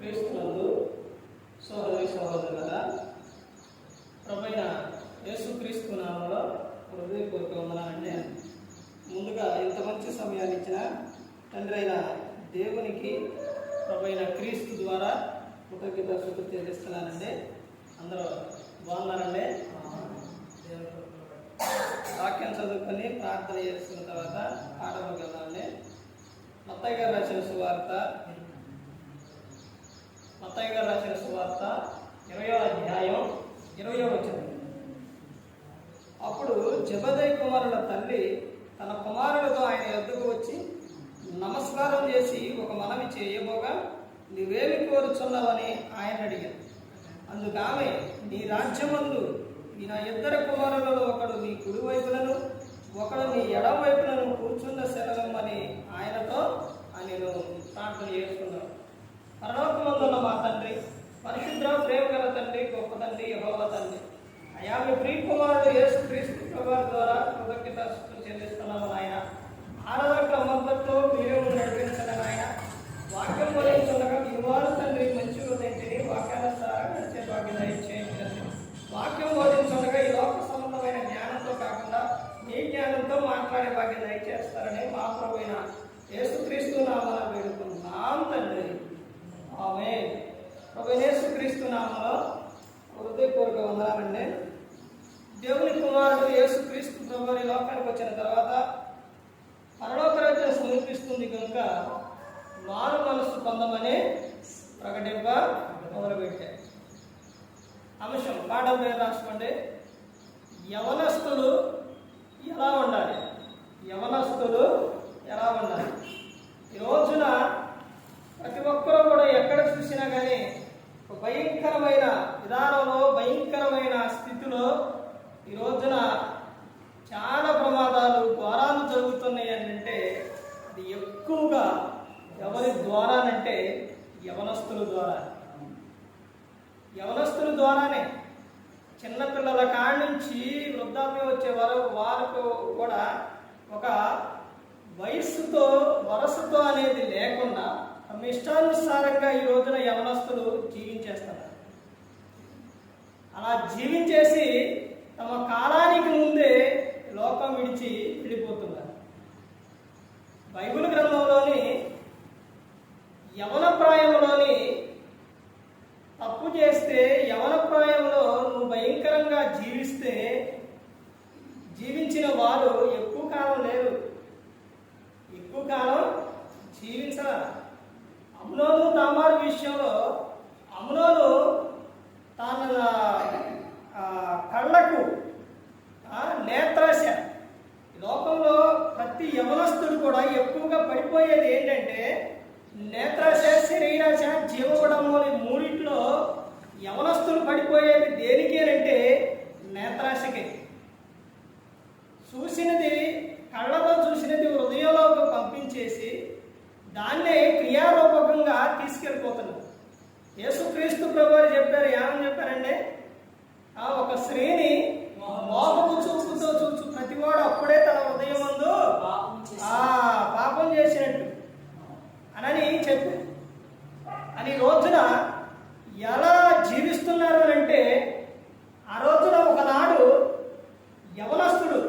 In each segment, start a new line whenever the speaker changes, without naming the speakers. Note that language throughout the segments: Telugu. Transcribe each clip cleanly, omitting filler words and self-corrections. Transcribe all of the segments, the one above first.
క్రీస్తునందు సోదరి సహోదరులారా, ప్రభువైన యేసుక్రీస్తు నామములో హృదయపూర్వక వందనాలండి. ముందుగా ఇంత మంచి సమయాన్ని ఇచ్చిన తండ్రి అయిన దేవునికి ప్రభువైన క్రీస్తు ద్వారా కృతజ్ఞతాస్తుతులు చెల్లిస్తున్నానండి. అందరూ బాగున్నారండి? వాక్యం చదువుకొని ప్రార్థన చేసుకున్న తర్వాత పాఠంలోకి వెళ్దామండి. మత్తయి గారు రాసిన సువార్త 20వ అధ్యాయం 20వ వచనం. అప్పుడు జెబెదయి కుమారుల తల్లి తన కుమారులతో ఆయన యొద్దకు వచ్చి నమస్కారం చేసి ఒక మనవి చేయబోగా, నువ్వేమి కోరుచున్నావని ఆయన అడిగాను. అందుకు ఆమె, నీ రాజ్యమందు ఈ నా ఇద్దరు కుమారులలో ఒకడు నీ కుడి వైపులను ఒకడు నీ ఎడమ వైపులను కూర్చున్న శరణమని ఆయనతో నేను ప్రార్థన చేసుకున్నాను. పరలోకమందున్న మా తండ్రి, పరిశుద్ధ ప్రేమ గల తండ్రి, గొప్ప తండ్రి, యెహోవా తండ్రి, అయా మీ ప్రియ కుమారుడు యేసుక్రీస్తు ప్రభువారి ద్వారా కృతజ్ఞతాస్తుతులు చెల్లిస్తున్నాము నాయన. ఆరాధన క్రమంతో మీరు నడిపించండి నాయన. వాక్యం బోధించుండగా మీ వారు తండ్రి మంచి ఉదయించి వాక్యానుసారంగా నడిచే భాగ్యం దయచేయండి. వాక్యం బోధించుండగా ఈ లోక సంబంధమైన జ్ఞానంతో కాకుండా మీ జ్ఞానంతో మాట్లాడే భాగ్యం దయచేస్తారని మా ప్రభువైన యేసుక్రీస్తు నామమున వేడుకుంటున్నాం తండ్రి, ఆమేన్. ప్రభువైన యేసుక్రీస్తు నామములో హృదయపూర్వక వందనాలండి. దేవుని కుమారుడు యేసుక్రీస్తు ప్రభువు ఈ లోకానికి వచ్చిన తర్వాత పరలోక రాజ్యం సమీపిస్తుంది కనుక మారు మనస్సు పొందమని ప్రకటింప మొదలుపెట్టారు. అంశం పాఠం పేరు రాసుకోండి. యవనస్తులు ఎలా ఉండాలి? యవనస్తులు ఎలా ఉండాలి? ఈ రోజున ప్రతి ఒక్కరూ కూడా ఎక్కడ చూసినా కానీ ఒక భయంకరమైన విధానంలో, భయంకరమైన స్థితిలో ఈ రోజున చాలా ప్రమాదాలు, ఘోరాలు జరుగుతున్నాయి అంటే అది ఎక్కువగా ఎవరి ద్వారానంటే యవనస్తుల ద్వారా. యవనస్తుల ద్వారానే చిన్నపిల్లల కాడి నుంచి వృద్ధాప్యం వచ్చే వారికి కూడా ఒక వరసతో అనేది లేకుండా తమ ఇష్టానుసారంగా ఈ రోజున యవనస్తులు జీవించేస్తున్నారు. అలా జీవించేసి తమ కాలానికి ముందే లోకం విడిచి వెళ్ళిపోతున్నారు. బైబిల్ గ్రంథంలోని యవన ప్రాయంలోని తప్పు చేస్తే, యవన ప్రాయంలో నువ్వు భయంకరంగా జీవించిన వారు ఎక్కువ కాలం లేరు, ఎక్కువ కాలం జీవించరా. అమ్నోను తామారు విషయంలో అమ్నోను తన కళ్ళకు నేత్రాశ. లోకంలో ప్రతి యవనస్తుడు కూడా ఎక్కువగా పడిపోయేది ఏంటంటే నేత్రాశ, శరీరాశ, జీవగుణము అనే మూడింటిలో యవనస్తులు పడిపోయేది దేనికి అంటే నేత్రాశకే. చూసినది, కళ్ళతో చూసినది హృదయంలోకి పంపించేసి దాన్నే క్రియారూపకంగా తీసుకెళ్ళిపోతున్నారు. యేసుక్రీస్తు ప్రభువారు చెప్పారు, ఏమని చెప్పారంటే, ఒక స్త్రీని మోహపు చూపుతో చూచు ప్రతివాడు అప్పుడే తన హృదయం ముందు పాపం చేసినట్టు అని చెప్పారు. అని రోజున ఎలా జీవిస్తున్నారు అంటే, ఆ రోజున ఒకనాడు యవనస్తుడు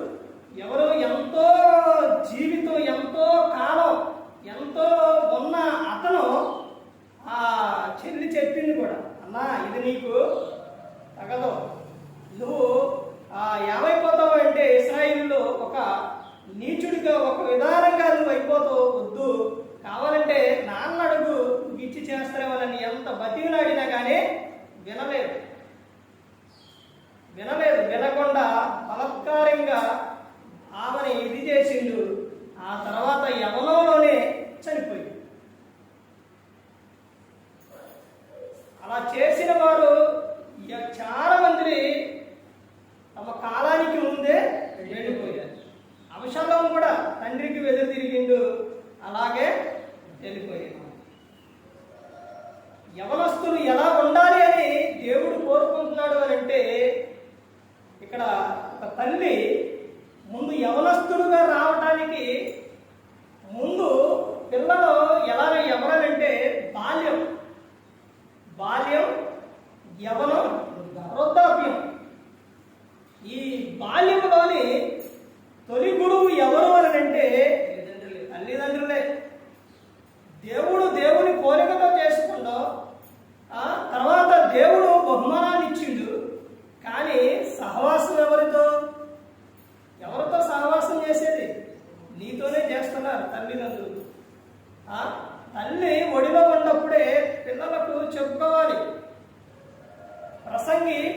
ఎవరు ఎంతో జీవితం, ఎంతో కాలం, ఎంతో ఉన్న అతను ఆ చెల్లి చెప్పింది కూడా, అన్నా ఇది నీకు తగదు, నువ్వు ఏమైపోతావు అంటే ఇశ్రాయేలులో ఒక నీచుడిగా, ఒక విధానంగా నువ్వు అయిపోతావు, వద్దు, కావాలంటే నాన్న అడుగు ఇచ్చి చేస్తారేమోనని ఎంత బతికిలాడినా కానీ వినలేదు. వినకుండా బలత్కారంగా ఆమెని ఇది చేసిండు. ఆ తర్వాత యవనంలోనే చనిపోయింది. అలా చేసిన వారు చాలా మంది తమ కాలానికి ముందే వెళ్ళిపోయారు. అబషాలోము కూడా తండ్రికి వెదురు తిరిగిండు, అలాగే వెళ్ళిపోయాడు. యవనస్తులు ఎలా ఉండాలి అని దేవుడు కోరుకుంటున్నాడు అని అంటే, ఇక్కడ ఒక తల్లి ముందు యవనస్తులుగా రావటానికి ముందు పిల్లలు ఎవరనంటే బాల్యం,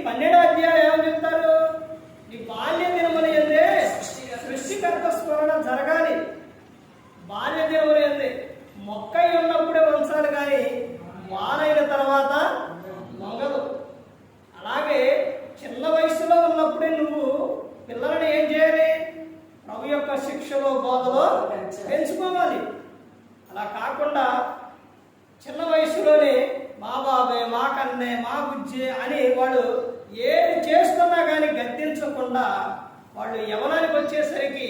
12వ అధ్యాయం ఏమని చెప్తారు? నీ బాల్య దినముల యందే సృష్టికర్త స్మరణ జరగాలి. బాల్య దినముల యందే మొక్కై ఉన్నప్పుడే వంచాలి, కానీ వానైన తర్వాత వంగదు. అలాగే చిన్న వయసులో ఉన్నప్పుడే నువ్వు పిల్లలను ఏం చేయాలి? ప్రభు యొక్క శిక్షలో బోధలో పెంచుకోవాలి. అలా కాకుండా చిన్న వయసులోనే మా బాబే, మా కన్నే, మా బుజ్జే అని వాళ్ళు ఏది చేస్తున్నా కానీ గద్దించకుండా వాళ్ళు యవ్వనానికి వచ్చేసరికి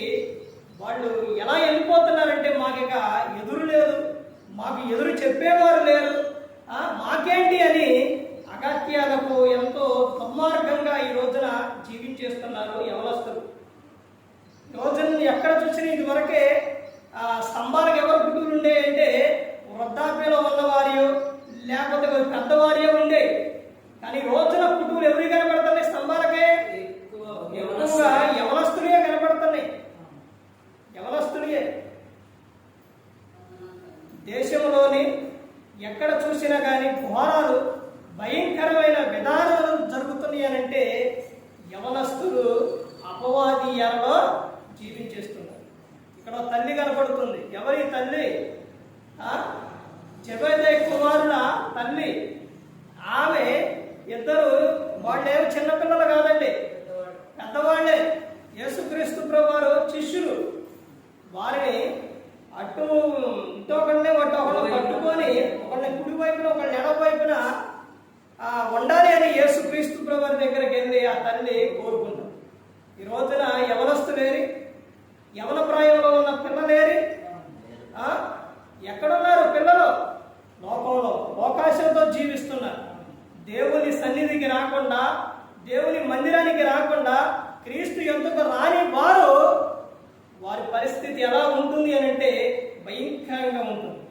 వాళ్ళు ఎలా వెళ్ళిపోతున్నారంటే మాకు ఇక ఎదురు లేదు, మాకు ఎదురు చెప్పేవారు లేరు, మాకేంటి అని అగత్యాలకు ఎంతో దుర్మార్గంగా ఈ రోజున జీవించేస్తున్నారు యవనస్తులు. రోజున ఎక్కడ చూసినా ఇది వరకే స్తంభాలకు ఎవరు పుట్టుకులు ఉండే అంటే వృద్ధాప్యలో ఉన్నవారి లేకపోతే పెద్దవారియో ఉండే. కానీ రోజున పుట్టుకులు ఎవరికి కనపడుతున్నాయి? స్తంభాలకే ఎక్కువగా యవనస్తులే కనపడుతున్నాయి. యవనస్తులే దేశంలోని ఎక్కడ చూసినా కానీ ఘోరాలు, భయంకరమైన విధానాలు జరుగుతున్నాయి అనంటే యవనస్తులు అపవాది ఎరలో జీవించేస్తున్నారు. ఇక్కడ తల్లి కనపడుతుంది. ఎవరి తల్లి? జెబెదయి కుమారుల తల్లి. ఆమె ఇద్దరు వాళ్ళేమో చిన్నపిల్లలు కాదండి, పెద్దవాళ్లే. యేసుక్రీస్తు ప్రభువారు శిష్యులు. వారిని అటు ఇంకొకళ్ళని ఒకళ్ళు పట్టుకొని ఒకళ్ళని కుడి వైపున ఒకళ్ళని ఎడమ వైపున ఉండాలి అని యేసుక్రీస్తు ప్రభువారి దగ్గరికి వెళ్ళి ఆ తల్లి కోరుకుంటారు. ఈ రోజున యవనస్తులేరి, యవన ప్రాయంలో ఉన్న పిల్లలేరి, ఎక్కడున్నారు పిల్లలు? లోకంలో లోకాశంతో జీవిస్తున్నారు. దేవుని సన్నిధికి రాకుండా, దేవుని మందిరానికి రాకుండా, క్రీస్తు యొద్దకు రాని వారి పరిస్థితి ఎలా ఉంటుంది అని అంటే భయంకరంగా ఉంటుంది.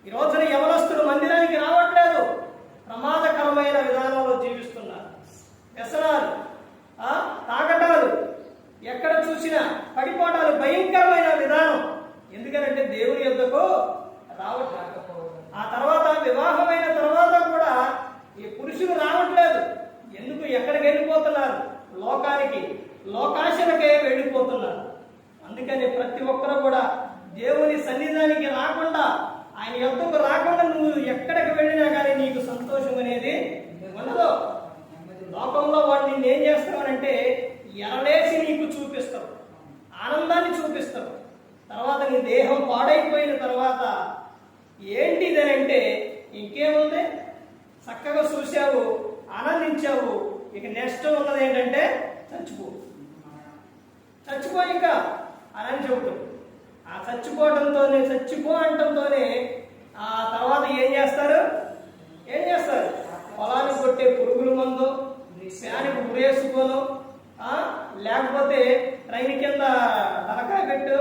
ఈ రోజున యవనస్తులు మందిరానికి రావట్లేదు, ప్రమాదకరమైన విధానంలో జీవిస్తున్నారు. వ్యసనాలు, తాగటాలు, ఎక్కడ చూసినా పడిపోవటాలు, భయంకరమైన విధానం. ఎందుకనంటే దేవుని యొద్దకు రావట్లేదు. ఆ తర్వాత వివాహమైన తర్వాత కూడా ఈ పురుషులు రావట్లేదు. ఎందుకు? ఎక్కడికి వెళ్ళిపోతున్నారు? లోకానికి, లోకాశలకే వెళ్ళిపోతున్నారు. అందుకని ప్రతి ఒక్కరు కూడా దేవుని సన్నిధానికి రాకుండా, ఆయన యొద్దకు రాకుండా నువ్వు ఎక్కడికి వెళ్ళినా కానీ నీకు సంతోషం అనేది ఉండదు. లోకంలో వాడు నిన్ను ఏం చేస్తావనంటే ఎరలేసి నీకు చూపిస్తావు, ఆనందాన్ని చూపిస్తావు. తర్వాత నీ దేహం పాడైపోయిన తర్వాత ఏంటిదనంటే ఇంకేముంది? చక్కగా చూసావు, ఆనందించావు, ఇక నెక్స్ట్ ఉన్నది ఏంటంటే చచ్చిపో ఇంకా అని చెబుతావు. ఆ చచ్చిపోవడంతోనే, చచ్చిపో అంటంతోనే ఆ తర్వాత ఏం చేస్తారు? పొలానికి కొట్టే పురుగుల మందు, ఫ్యాన్కి ఉరేసుకోను, లేకపోతే ట్రైన్ కింద తలకాయ పెట్టు,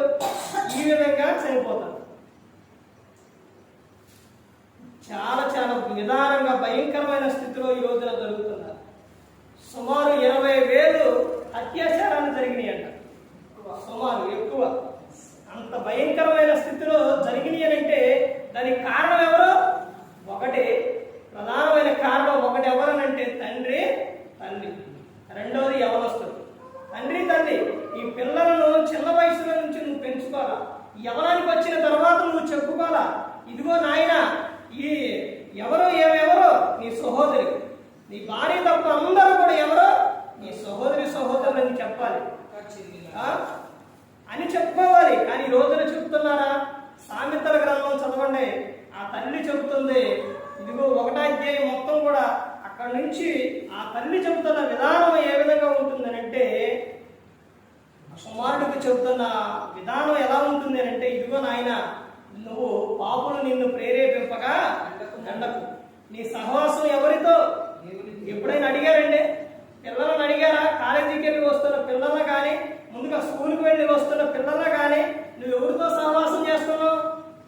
ఈ విధంగా చనిపోతారు. చాలా చాలా విధానంగా భయంకరమైన స్థితిలో ఈ రోజున జరుగుతున్నారు. సుమారు 20,000 అత్యాచారాలు జరిగినాయి అంట. సుమారు ఎక్కువ. అంత భయంకరమైన స్థితిలో జరిగినాయి అంటే దానికి కారణం ఎవరు? ఒకటి ప్రధానమైన కారణం ఒకటి ఎవరనంటే తండ్రి, తల్లి. రెండోది యవనస్తులు. తండ్రి, తల్లి ఈ పిల్లలను చిన్న వయసులో నుంచి నువ్వు పెంచుకోవాలా. యవనానికి వచ్చిన తర్వాత నువ్వు చెప్పుకోవాలా, ఇదిగో నాయన ఈ ఏమెవరో నీ సహోదరి, నీ భార్య తప్ప అందరూ కూడా ఎవరో నీ సహోదరులు అని చెప్పాలి అని చెప్పుకోవాలి. కానీ ఈ రోజున చెప్తున్నారా? సామెతల గ్రంథం చదవండి, ఆ తల్లి చెబుతుంది. ఇదిగో 1వ అధ్యాయం మొత్తం కూడా అక్కడ నుంచి ఆ తల్లి చెబుతున్న విధానం ఏ విధంగా ఉంటుందనంటే, కుమారుడికి చెబుతున్న విధానం ఎలా ఉంటుంది అంటే, ఇదిగో నాయన నువ్వు పాపులు నిన్ను ప్రేరేపింపగా దండకు. నీ సహవాసం ఎవరితో? ఎప్పుడైనా అడిగారండి? పిల్లలను అడిగారా? కాలేజీకి వెళ్ళి వస్తున్న పిల్లలను కానీ, ముందుగా స్కూల్కి వెళ్ళి వస్తున్న పిల్లలను కానీ నువ్వు ఎవరితో సహవాసం చేస్తున్నావు,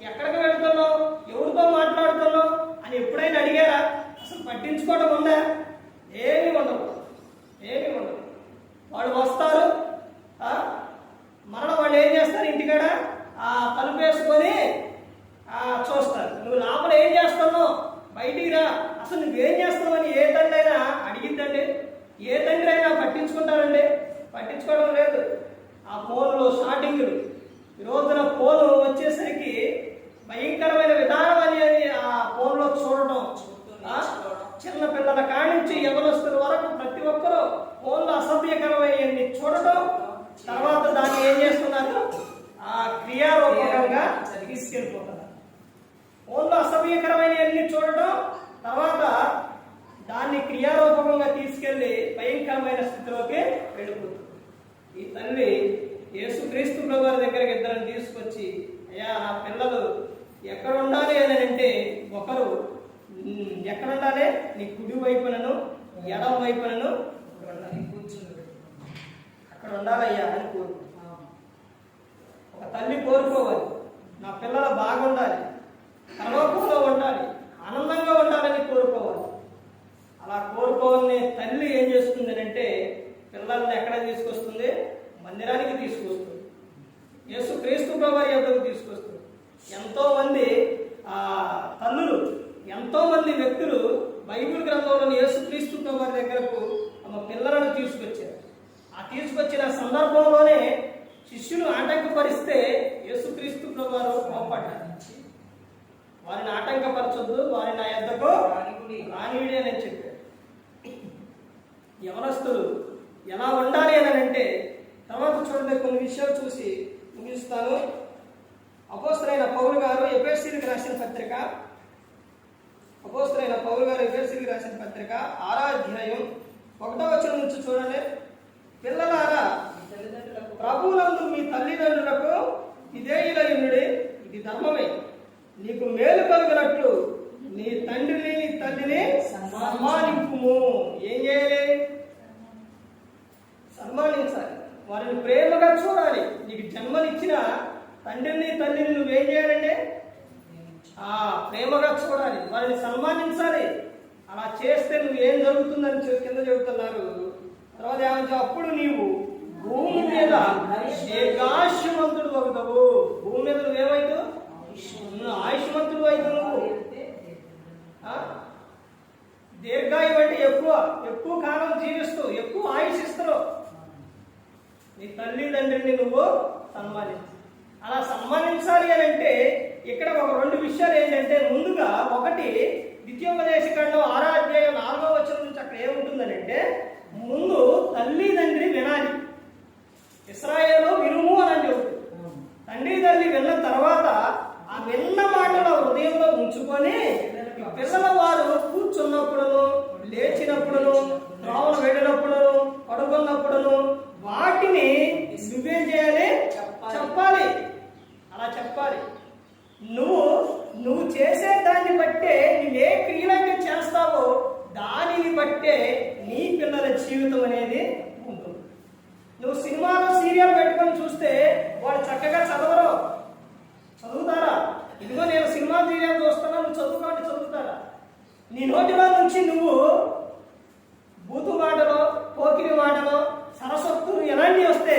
ఎక్కడికి వెళ్తున్నావు, ఎవరితో మాట్లాడుతున్నావు అని ఎప్పుడైనా అడిగారా? అసలు పట్టించుకోవడం ఉందా? ఏమీ ఉండదు. వాళ్ళు వస్తారు, మరణ వాళ్ళు ఏం చేస్తారు? ఇంటికాడ తలుపు వేసుకొని చూస్తారు. నువ్వు లోపల ఏం చేస్తున్నావు, బయటికి రా, అసలు నువ్వేం చేస్తున్నావు అని ఏ తండ్రి అయినా అడిగిద్దండి? ఏ తండ్రి అయినా పట్టించుకుంటారండి? పట్టించుకోవడం లేదు. ఆ ఫోన్లో షార్టింగ్లు, ఈ రోజున ఫోన్ వచ్చేసరికి భయంకరమైన విధానం అనేది ఆ ఫోన్లో చూడటం. చిన్న పిల్లల కాడి నుంచి యవనస్తుల వరకు ప్రతి ఒక్కరూ ఫోన్లో అసభ్యకరమైనవి చూడటం, తర్వాత దాన్ని ఏం చేస్తున్నారు? ఆ క్రియారూపకంగా తీసుకెళ్ళిపోతున్నారు. ఫోన్లో అసభ్యకరమైనవన్నీ చూడటం, తర్వాత దాన్ని క్రియారూపకంగా తీసుకెళ్లి భయంకరమైన స్థితిలోకి వెళ్ళిపోతుంది. ఈ తల్లి యేసుక్రీస్తు ప్రభువారి దగ్గరికి ఇద్దరిని తీసుకొచ్చి, అయ్యా నా పిల్లలు ఎక్కడ ఉండాలి అని అంటే, ఒకరు ఎక్కడ ఉండాలి? నీ కుడి వైపునను ఎడమ వైపునను అక్కడ ఉండాలయ్యా అని కోరుకు. ఒక తల్లి కోరుకోవాలి, నా పిల్లలు బాగుండాలి, పరలోకంలో ఉండాలి, ఆనందంగా ఉండాలని కోరుకోవాలి. అలా కోరుకోవాలని తల్లి ఏం చేస్తుంది అంటే, పిల్లల్ని ఎక్కడ తీసుకొస్తుంది? మందిరానికి తీసుకొస్తుంది. యేసుక్రీస్తు ప్రభువారి యొద్దకు తీసుకొస్తుంది. ఎంతోమంది తల్లులు, ఎంతోమంది వ్యక్తులు బైబిల్ గ్రంథంలోని యేసుక్రీస్తు ప్రభువారి దగ్గరకు తమ పిల్లలను తీసుకొచ్చారు. ఆ తీసుకొచ్చిన సందర్భంలోనే శిష్యులు ఆటంకపరిస్తే యేసుక్రీస్తు ప్రభువారు కోపడ్డారు. వారిని ఆటంకపరచొద్దు, వారిని నా యొద్దకు రానియుడి అని చెప్పారు. యవనస్తులు ఎలా ఉండాలి అని అంటే, తర్వాత చూడండి కొన్ని విషయాలు చూసి ముగిస్తాను. అపోస్తలుడైన పౌలు గారు ఎఫెసీయులకు రాసిన పత్రిక, అపోస్తలుడైన పౌలు గారు ఎఫెసీయులకు రాసిన పత్రిక 6వ అధ్యాయం 1వ వచనం నుంచి చూడండి. పిల్లలారా, ప్రభువునందు మీ తల్లిదండ్రులకు విధేయులయుండుడి, ఇది ధర్మమే. నీకు మేలు కలుగునట్లు నీ తండ్రిని నీ తల్లిని సన్మానింపుము. ఏం చేయాలి? సన్మానించాలి. వారిని ప్రేమగా చూడాలి. నీకు జన్మనిచ్చిన తండ్రిని తల్లిని నువ్వేం చేయాలంటే ప్రేమగా చూడాలి, వారిని సన్మానించాలి. అలా చేస్తే నువ్వేం జరుగుతుందని కింద చెబుతున్నారు. తర్వాత ఏమంటే, అప్పుడు నీవు భూమి మీద దీర్ఘాయుష్మంతుడు అవుతావు. భూమి మీద నువ్వేమైతావు? ఆయుష్మంతుడు అవుతావు. నువ్వు దీర్ఘాయువు అంటే ఎక్కువ కాలం జీవిస్తూ ఎక్కువ ఆయుష్ ఇస్తావు. నీ తల్లిదండ్రుల్ని నువ్వు సన్మానించు. అలా సన్మానించాలి అని అంటే ఇక్కడ ఒక 2 విషయాలు ఏంటంటే, ముందుగా ఒకటి ద్వితీయోపదేశకాండం 6వ అధ్యాయం 4వ వచనం నుంచి అక్కడ ఏముంటుందని అంటే, ముందు తల్లిదండ్రి వినాలి. ఇశ్రాయేలు వినుము అని చెబుతుంది. తండ్రి తల్లి విన్న తర్వాత ఆ విన్న మాటలు హృదయంలో ఉంచుకొని పిల్లల వారు కూర్చున్నప్పుడును, లేచినప్పుడును, త్రోవన వెళ్ళినప్పుడును, పడుకున్నప్పుడును వాటిని నువ్వేం చేయాలి? చెప్పాలి. అలా చెప్పాలి. నువ్వు చేసే దాన్ని బట్టే, నువ్వే క్రియలంగా చేస్తావో దానిని బట్టే నీ పిల్లల జీవితం అనేది ఉంటుంది. నువ్వు సినిమాలో సీరియల్ పెట్టుకొని చూస్తే వాళ్ళు చక్కగా చదువుతారా? ఇదిగో నేను సినిమా సీరియల్ చూస్తున్నా, నువ్వు చదువుకోండి, చదువుతారా? నీ నోటిలో నుంచి నువ్వు బూతు మాటలో, పోకిరి మాటలో, సరస్వత్తులు ఎలాంటివి వస్తే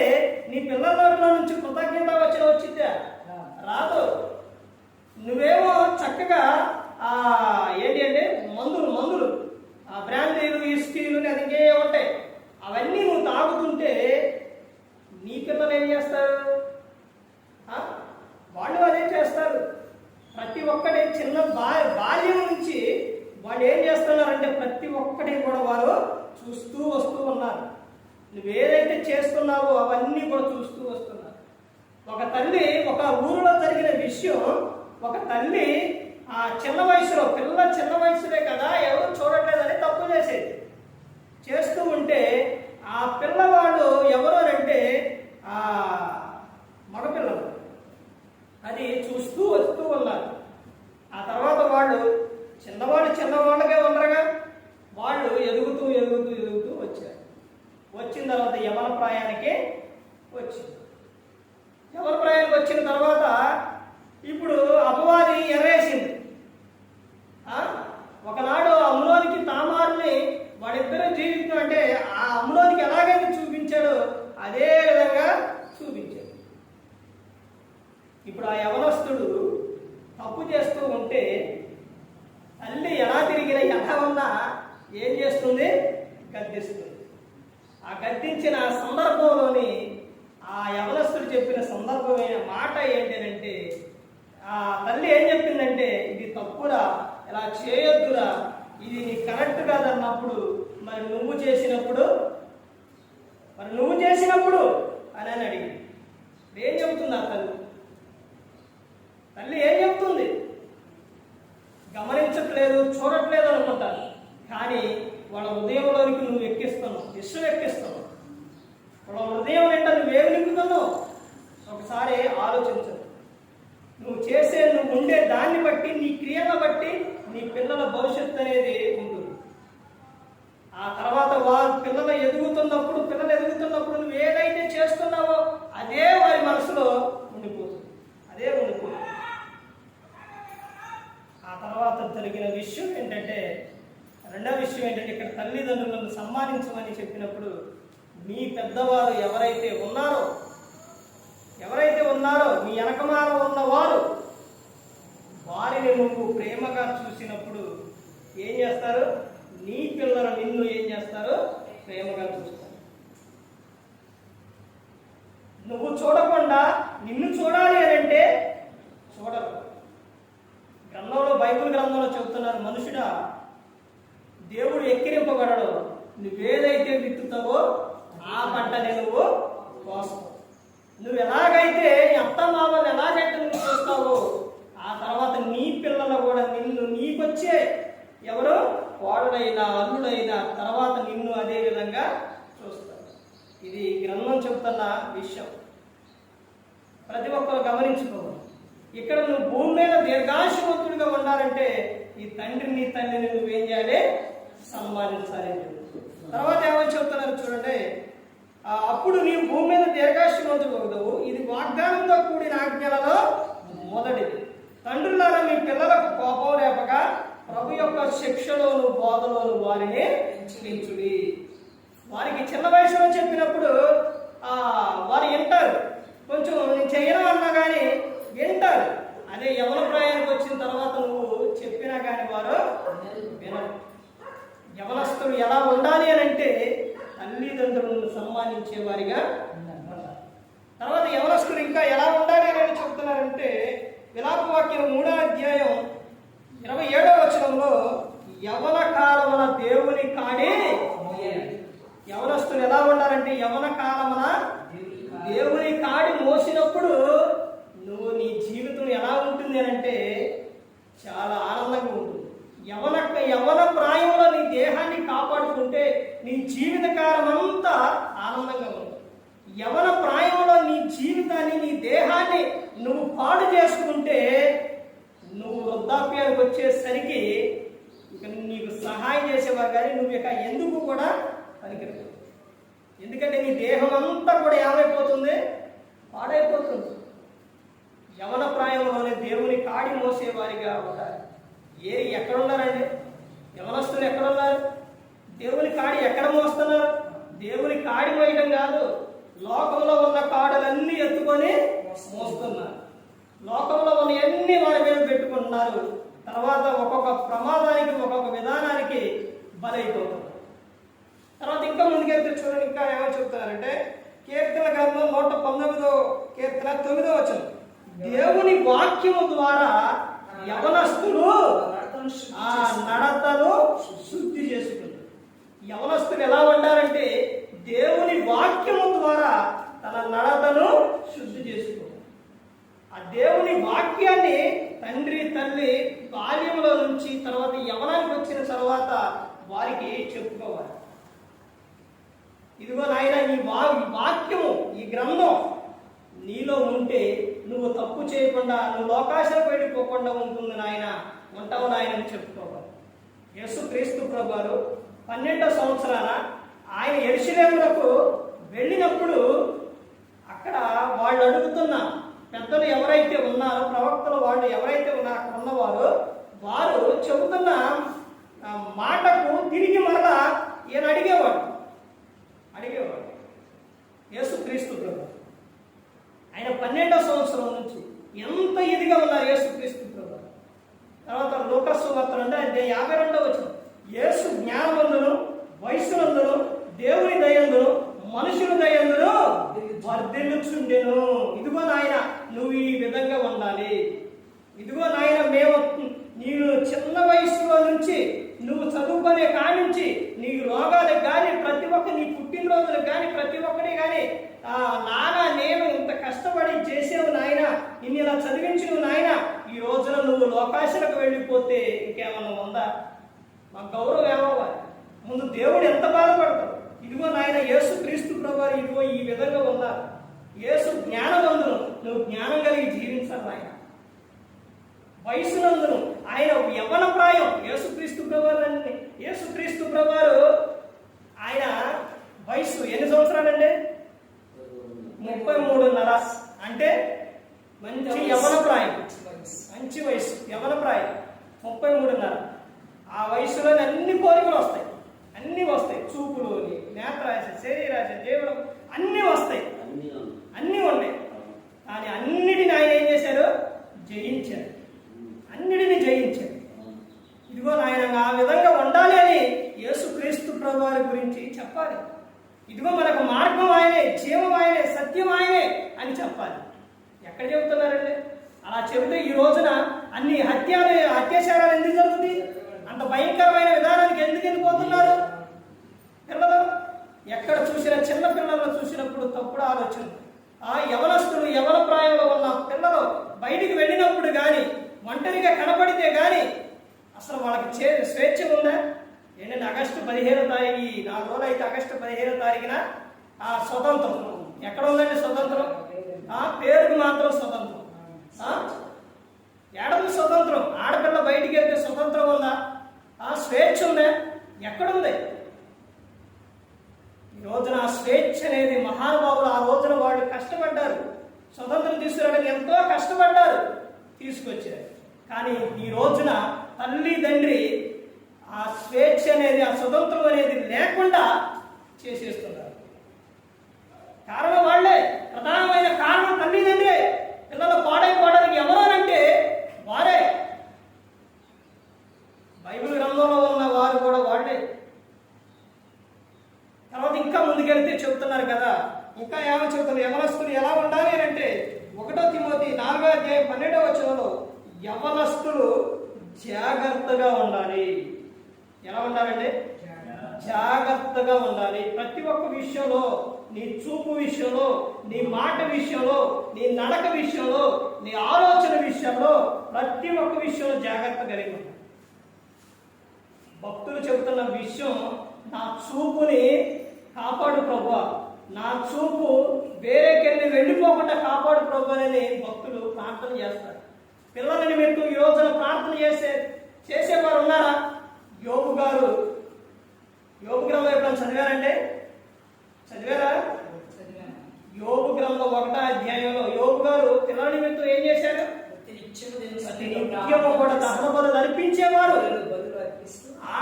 నీ పిల్లల నోటిలో నుంచి కృతజ్ఞత వచ్చిద్దా? రాదు. నువ్వేమో చక్కగా ఏంటి అంటే మందులు బ్రాండీలు, ఇస్కీలు, అది ఇంకే ఉంటాయి, అవన్నీ నువ్వు తాగుతుంటే నీ పిల్లలు ఏం చేస్తారు? వాళ్ళు అదే చేస్తారు. ప్రతి ఒక్కటి చిన్న బాల్యం నుంచి వాళ్ళు ఏం చేస్తున్నారంటే ప్రతి ఒక్కటి కూడా వారు చూస్తూ వస్తూ ఉన్నారు. నువ్వేదైతే చేస్తున్నావో అవన్నీ కూడా చూస్తూ వస్తున్నారు. ఒక తల్లి, ఒక ఊరిలో జరిగిన విషయం, ఒక తల్లి చిన్న వయసులో, పిల్ల చిన్న వయసులే కదా, ఎవరు చూడట్లేదని తప్పు చేస్తూ ఉంటే ఆ పిల్లవాడు ఎవరు అంటే మగపిల్లలు అది చూస్తూ వస్తూ ఉన్నారు. ఆ తర్వాత వాళ్ళు చిన్నవాళ్ళకే ఉండరుగా, వాళ్ళు ఎదుగుతూ వచ్చారు. వచ్చిన తర్వాత యవన ప్రాయానికి వచ్చిన తర్వాత ఇప్పుడు అపవాది ఎర్రేసింది. ఒకనాడు అమ్నోనికి తామారుని వాడిద్దరూ జీవితం అంటే ఆ అమ్నోనికి ఎలాగైతే చూపించాడో అదే విధంగా చూపించాడు. ఇప్పుడు ఆ యవనస్తుడు తప్పు చేస్తూ ఉంటే తల్లి ఎలా తిరిగిన ఎలా ఉన్నా ఏం చేస్తుంది? గద్దిస్తుంది. గద్దించిన సందర్భంలోని ఆ యవనస్తుడు చెప్పిన సందర్భమైన మాట ఏంటంటే, ఆ తల్లి ఏం చెప్పిందంటే, ఇది తప్పురా, ఇలా చేయొద్దురా, ఇది నీ కరెక్ట్ కాదన్నప్పుడు మరి నువ్వు చేసినప్పుడు అని అడిగింది. ఏం చెబుతుంది ఆ తల్లి ఏం చెప్తుంది? గమనించట్లేదు, చూడట్లేదు అనుకుంటారు, కానీ వాళ్ళ హృదయంలోనికి నువ్వు ఎక్కిస్తున్నావు, విషం ఎక్కిస్తున్నావు. వాళ్ళ హృదయం నిండా నువ్వేమి నింపుతున్నావు ఒకసారి ఆలోచించు. నువ్వు ఉండే దాన్ని బట్టి, నీ క్రియను బట్టి నీ పిల్లల భవిష్యత్తు అనేది ఉంటుంది. ఆ తర్వాత పిల్లలు ఎదుగుతున్నప్పుడు నువ్వు ఏదైతే చేస్తున్నావో అదే వారి మనసులో ఉండిపోతుంది. ఆ తర్వాత జరిగిన విషయం ఏంటంటే, రెండవ విషయం ఏంటంటే, ఇక్కడ తల్లిదండ్రులను సన్మానించమని చెప్పినప్పుడు మీ పెద్దవారు ఎవరైతే ఉన్నారో మీ వెనకమాల ఉన్నవారు వారిని నువ్వు ప్రేమగా చూసినప్పుడు ఏం చేస్తారు? నీ పిల్లలు నిన్ను ఏం చేస్తారు? ప్రేమగా చూస్తారు. నువ్వు చూడకుండా నిన్ను చూడాలి అని అంటే చూడరు. బైబిల్ గ్రంథంలో చెబుతున్నారు, మనుషుడా, దేవుడు ఎక్కిరింపబడడు, నువ్వేదైతే విత్తుతావో ఆ పంటని నువ్వు కోస్తావు. నువ్వు ఎలాగైతే అత్తమామలు ఎలాగైతే నువ్వు చూస్తావో ఆ తర్వాత నీ పిల్లలు కూడా నీకొచ్చే ఎవరు కోడలైనా అల్లుడైనా తర్వాత నిన్ను అదే విధంగా చూస్తారు. ఇది గ్రంథం చెబుతున్న విషయం. ప్రతి ఒక్కరు గమనించుకోవాలి. ఇక్కడ నువ్వు భూమి మీద దీర్ఘాయుష్మంతుడిగా ఉండాలంటే ఈ తండ్రిని తల్లిని నువ్వేం చేయాలి? సన్మానించాలి. తర్వాత ఏమని చెప్తున్నారు చూడండి, అప్పుడు నీవు భూమి మీద దీర్ఘాయుష్మంతుడు. ఇది వాగ్దానంతో కూడిన ఆజ్ఞలలో మొదటిది. తండ్రులారా, మీ పిల్లలకు కోపం రేపగా ప్రభు యొక్క శిక్షలోను బోధలోను వారిని హెచ్చరించుడి. వారికి చిన్న వయసులో చెప్పినప్పుడు వారు వింటారు, కొంచెం నేను చేయను అన్నా కానీ వింటారు. అదే యవన ప్రాయానికి వచ్చిన తర్వాత నువ్వు చెప్పినా కానీ వారు వినరు. యవనస్తులు ఎలా ఉండాలి అని అంటే తల్లిదండ్రులను సన్మానించే వారిగా ఉండాలి. తర్వాత యవనస్తులు ఇంకా ఎలా ఉండాలి అని చెప్తున్నారంటే, విలాపవాక్యం 3వ అధ్యాయం 27వ వచనంలో, యవన కాలమున దేవుని కాడి. యవనస్తులు ఎలా ఉండాలంటే యవన కాలమున దేవుని కాడి మోసినప్పుడు నువ్వు నీ జీవితం ఎలా ఉంటుంది అని అంటే చాలా ఆనందంగా ఉంటుంది. యవన ప్రాయంలో నీ దేహాన్ని కాపాడుకుంటే నీ జీవితకాలం అంతా ఆనందంగా ఉంటుంది. యవన ప్రాయంలో నీ జీవితాన్ని, నీ దేహాన్ని నువ్వు పాడు చేసుకుంటే నువ్వు వృద్ధాప్యానికి వచ్చేసరికి ఇక నీకు సహాయం చేసేవారు కానీ నువ్వు ఇక ఎందుకు కూడా పనికిరాదు. ఎందుకంటే నీ దేహం అంతా కూడా ఏమైపోతుంది? పాడైపోతుంది. యవన ప్రాయంలోనే దేవుని కాడి మోసేవారిగా ఉండాలి. ఎక్కడున్నారండి యవనస్తులు? ఎక్కడున్నారు? దేవుని కాడి ఎక్కడ మోస్తున్నారు? దేవుని కాడి మోయడం కాదు, లోకంలో ఉన్న కాడులన్నీ ఎత్తుకొని మోస్తున్నారు. లోకంలో ఉన్న అన్ని వారి మీద పెట్టుకుంటున్నారు. తర్వాత ఒక్కొక్క ప్రమాదానికి, ఒక్కొక్క విధానానికి బలైపోతున్నారు. తర్వాత ఇంకా ముందుకెళ్తే చూడండి, ఇంకా ఏమని చెప్తున్నారంటే, కీర్తన గ్రంథం 119వ కీర్తన 9వ వచనం, దేవుని వాక్యము ద్వారా యవనస్తులు ఆ నడతను శుద్ధి చేసుకుంటారు. యవనస్తులు ఎలా ఉండాలంటే దేవుని వాక్యము ద్వారా తన నడతను శుద్ధి చేసుకుంటారు. ఆ దేవుని వాక్యాన్ని తండ్రి తల్లి బాల్యంలో నుంచి తర్వాత యవనానికి వచ్చిన తర్వాత వారికి చెప్పుకోవాలి. ఇదిగో నాయన, ఈ వాక్యము, ఈ గ్రంథం నీలో ఉంటే నువ్వు తప్పు చేయకుండా, నువ్వు లోకాశకు వెళ్ళిపోకుండా ఉంటుంది నాయన, ఉంటావు నాయన అని చెప్పుకోవాలి. యేసుక్రీస్తు ప్రభువారు 12వ సంవత్సరాన ఆయన యెరూషలేమునకు వెళ్ళినప్పుడు అక్కడ వాళ్ళు అడుగుతున్న పెద్దలు ఎవరైతే ఉన్నారో, ప్రవక్తలు వాళ్ళు ఎవరైతే ఉన్నారో అక్కడ ఉన్నవారు, వారు చెబుతున్న మాటకు తిరిగి మరలా ఈయన అడిగేవాడు. యేసుక్రీస్తు ప్రభు ఆయన 12వ సంవత్సరం నుంచి ఎంత ఇదిగా ఉన్నారు యేసుక్రీస్తు ప్రభు. తర్వాత లూకాసు సువార్త అంటే 52వ వచనం, యేసు జ్ఞానమందును వయస్సునందును దేవుని దయందును నుంచి నువ్వు చదువుకునే కాడి నుంచి నీ రోగాలకు కానీ ప్రతి ఒక్క నీ పుట్టినరోజులకు కానీ ప్రతి ఒక్కటి కానీ నాన్న నేను ఇంత కష్టపడి చేసావు నాయన, నిన్ను ఇలా చదివించినవు నాయన, ఈ రోజున నువ్వు లోకాశలకు వెళ్ళిపోతే ఇంకేమన్నా ఉందా? మా గౌరవం ఏమవ్వాలి? ముందు దేవుడు ఎంత బాధపడతాడు. ఇదిగో నాయన యేసు క్రీస్తు ప్రభువారు ఇదిగో ఈ విధంగా ఉన్నారు. యేసు జ్ఞానవంతుడు, నువ్వు జ్ఞానం కలిగి జీవించాలి నాయన. వయసునందును ఆయన యవ్వన ప్రాయం. యేసుక్రీస్తు ప్రభువారు ఆయన వయసు ఎన్ని సంవత్సరాలండి? 33.5. అంటే మంచి యవ్వన ప్రాయం, మంచి వయసు, యవ్వన ప్రాయం 33.5. ఆ వయసులో అన్ని కోరికలు వస్తాయి, అన్నీ వస్తాయి. చూపులోని, నేత్రాశ, శరీరాశ, జీవనం అన్నీ వస్తాయి, అన్నీ ఉంటాయి. కానీ అన్నిటిని ఆయన ఏం చేశారు? జయించారు. అన్నిటిని జయించారు. ఇదిగో నాయన ఆ విధంగా ఉండాలి అని యేసుక్రీస్తు ప్రభువారి గురించి చెప్పాలి. ఇదిగో మనకు మార్గం ఆయనే, జీవం ఆయనే, సత్యం ఆయనే అని చెప్పాలి. ఎక్కడ చెబుతున్నారండి? అలా చెబితే ఈ రోజున అన్ని అత్యాచారాలు ఎందుకు జరుగుతుంది? అంత భయంకరమైన విధానానికి ఎందుకు వెళ్ళిపోతున్నారు పిల్లలు? ఎక్కడ చూసినా చిన్న పిల్లలను చూసినప్పుడు తప్పుడు ఆలోచన. యవనస్తులు, యవన ప్రాయంలో ఉన్న పిల్లలు బయటికి వెళ్ళినప్పుడు కానీ, ఒంటరిగా కనపడితే కానీ అసలు వాళ్ళకి స్వేచ్ఛ ఉందా? ఏంటంటే ఆగస్టు 15వ తారీఖు, 4 రోజులు అయితే ఆగస్టు 15వ తారీఖున స్వతంత్రం. ఎక్కడ ఉందండి స్వతంత్రం? పేరుకు మాత్రం స్వతంత్రం. ఏడాది స్వతంత్రం. ఆడపిల్ల బయటికి వెళ్తే స్వతంత్రం ఉందా? స్వేచ్ఛ ఉందా? ఎక్కడుంది? ఈ రోజున ఆ స్వేచ్ఛ అనేది మహానుభావులు ఆ రోజున వాళ్ళు కష్టపడ్డారు. స్వతంత్రం తీసుకురావడానికి ఎంతో కష్టపడ్డారు, తీసుకొచ్చారు. కానీ ఈ రోజున తల్లి తండ్రి ఆ స్వేచ్ఛ అనేది, ఆ స్వతంత్రం అనేది లేకుండా చేసేస్తున్నారు. కారణం వాళ్ళే, ప్రధానమైన కారణం తల్లిదండ్రే. పిల్లలు పాడైపోవడానికి ఎవరోనంటే వారే. బైబిల్ గ్రంథంలో ఉన్న వారు కూడా వాళ్ళే. తర్వాత ఇంకా ముందుకెళ్తే చెబుతున్నారు కదా, ఇంకా ఏమని చెబుతున్నారు? యవనస్తులు ఎలా ఉండాలి అంటే 1 తిమోతి 4:12 యవనస్తులు జాగ్రత్తగా ఉండాలి. ఎలా ఉండాలండి? జాగ్రత్తగా ఉండాలి. ప్రతి ఒక్క విషయంలో, నీ చూపు విషయంలో, నీ మాట విషయంలో, నీ నడక విషయంలో, నీ ఆలోచన విషయంలో, ప్రతి ఒక్క విషయంలో జాగ్రత్త కలిగి ఉండాలి. భక్తులు చెబుతున్న విషయం, నా చూపుని కాపాడు ప్రభువా, నా చూపు వేరేకెళ్ళి వెళ్ళిపోకుండా కాపాడు ప్రభు అని భక్తులు ప్రార్థన చేస్తారు. పిల్లల నిమిత్తం ఈ రోజున ప్రార్థన చేసేవారు ఉన్నారా? యోబు గ్రంథం ఎప్పుడైనా చదివారంటే చదివారా? యోబు గ్రంథం 1వ అధ్యాయంలో యోబు గారు పిల్లల నిమిత్తం ఏం చేశారు? నిత్యము కూడా దహన బలులు అర్పించేవారు.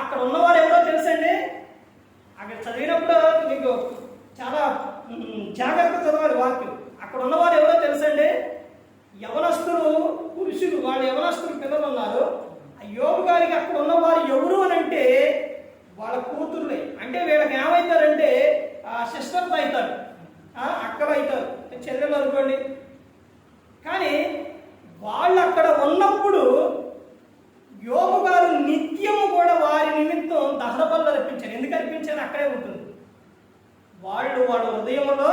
అక్కడ ఉన్నవారు ఎవరో తెలుసండి? అక్కడ చదివినప్పుడు మీకు చాలా జాగ్రత్త చదవాలి వాక్యం. అక్కడ ఉన్నవారు ఎవరో తెలుసండి? యవనస్తులు పురుషులు, వాళ్ళు యవనస్తులు పిల్లలు ఉన్నారు. యోబు గారికి అక్కడ ఉన్నవారు ఎవరు అని అంటే వాళ్ళ కూతుర్లే. అంటే వీళ్ళకి ఏమవుతారంటే సిస్టర్స్ అవుతారు, అక్కలు అవుతారు, చెల్లెలు అనుకోండి. కానీ వాళ్ళు అక్కడ ఉన్నప్పుడు యోబు గారు నిత్యము కూడా వారి నిమిత్తం దహన బలులు అర్పించారు. ఎందుకు అర్పించారు? అక్కడే ఉంటుంది. వాళ్ళ హృదయంలో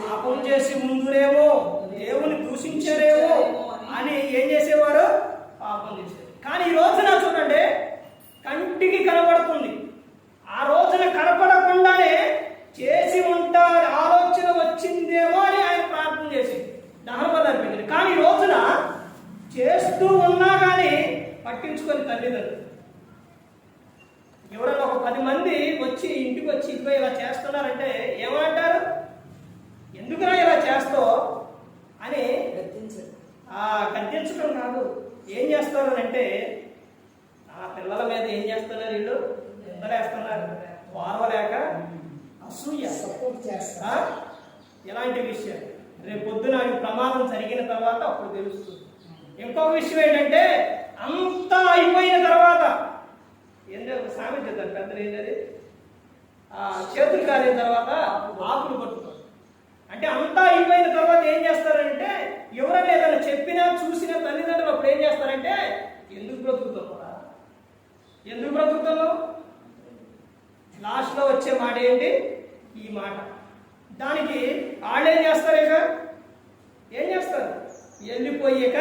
పాపం చేసి ముందురేమో, దేవుని దూషించారేమో అని ఏం చేసేవారు? పాపం చేసేవారు. కానీ ఈ రోజున చూడండి, కంటికి కనబడుతుంది. ఆ రోజున కనపడకుండానే చేసి ఉంటారు, ఆలోచన వచ్చిందేమో అని ఆయన ప్రార్థన చేసి దహన బలులు అర్పించారు. కానీ ఈ రోజున చేస్తూ ఉన్నా కానీ పట్టించుకొని తల్లిదండ్రులు ఎవరైనా ఒక 10 మంది వచ్చి ఇంటికి వచ్చి ఇదిగో ఇలా చేస్తున్నారంటే ఏమంటారు? ఎందుకురా ఇలా చేస్తావు అని గద్దించడం కాదు. ఏం చేస్తారు అంటే ఆ పిల్లల మీద ఏం చేస్తున్నారు? వీళ్ళు నిందలేస్తున్నారు. వారవలేక అసూయ, సపోర్ట్ చేస్తారు. ఎలాంటి విషయం రేపు పొద్దున ప్రమాదం జరిగిన తర్వాత అప్పుడు తెలుస్తుంది. ఇంకొక విషయం ఏంటంటే అంతా అయిపోయిన తర్వాత ఏంటో సామెత చెప్తారు పెద్దలు, ఏంటది? చేతులు కాలిన తర్వాత ఆకులు పట్టుతారు. అంటే అంతా అయిపోయిన తర్వాత ఏం చేస్తారంటే ఎవరైనా ఏదైనా చెప్పినా చూసినా తల్లిదండ్రులు అప్పుడు ఏం చేస్తారంటే ఎందుకు బ్రతుకుతారా, ఎందుకు బ్రతుకుతున్నావు? లాస్ట్లో వచ్చే మాట ఏంటి? ఈ మాట. దానికి వాళ్ళు ఏం చేస్తారు? ఇక ఏం చేస్తారు? వెళ్ళిపోయాక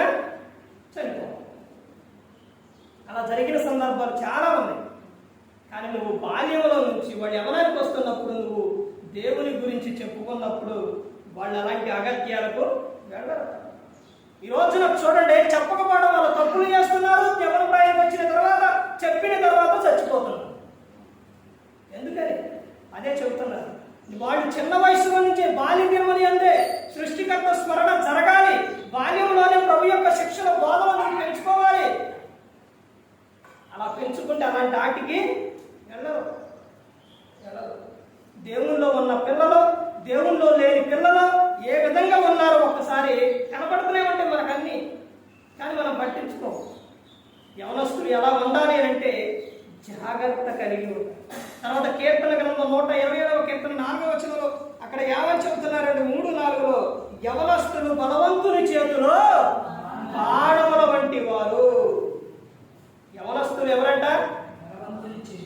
చనిపో. అలా జరిగిన సందర్భాలు చాలా ఉన్నాయి. కానీ నువ్వు బాల్యంలో నుంచి వాడు యవ్వనానికి వస్తున్నప్పుడు నువ్వు దేవుని గురించి చెప్పుకున్నప్పుడు వాళ్ళు అలాంటి అగత్యాలకు వెళ్ళరు. ఈ రోజున చూడండి, చెప్పకపోవడం వల్ల తప్పులు చేస్తున్నారు. యవ్వన ప్రాయానికి వచ్చిన తర్వాత చెప్పిన తర్వాత చచ్చిపోతున్నారు. ఎందుకని? అదే చెబుతున్నారు. వాళ్ళు చిన్న వయసులో నుంచే బాల్య నిర్మలి అందే సృష్టికర్త స్మరణ జరగాలి. బాల్యంలోనే ప్రభు యొక్క శిక్షణ బోధనను పెంచుకోవాలి. అలా పెంచుకుంటే అలాంటి ఆటికి వెళ్ళరు. దేవుల్లో ఉన్న పిల్లలు, దేవుల్లో లేని పిల్లలు ఏ విధంగా ఉన్నారో ఒక్కసారి కనపడుతూనే ఉంటాయి మనకన్నీ. కానీ మనం పట్టించుకోం. యవనస్తులు ఎలా ఉండాలి అంటే జాగ్రత్త కలిగి ఉంటారు. తర్వాత కీర్తన గ్రంథం 127వ కీర్తన 4వ వచనంలో అక్కడ ఏమని చెబుతున్నారంటే 3:4లో యవనస్తులు బలవంతుని చేతిలో బాణముల వంటి వారు. యవనస్తులు ఎవరంట?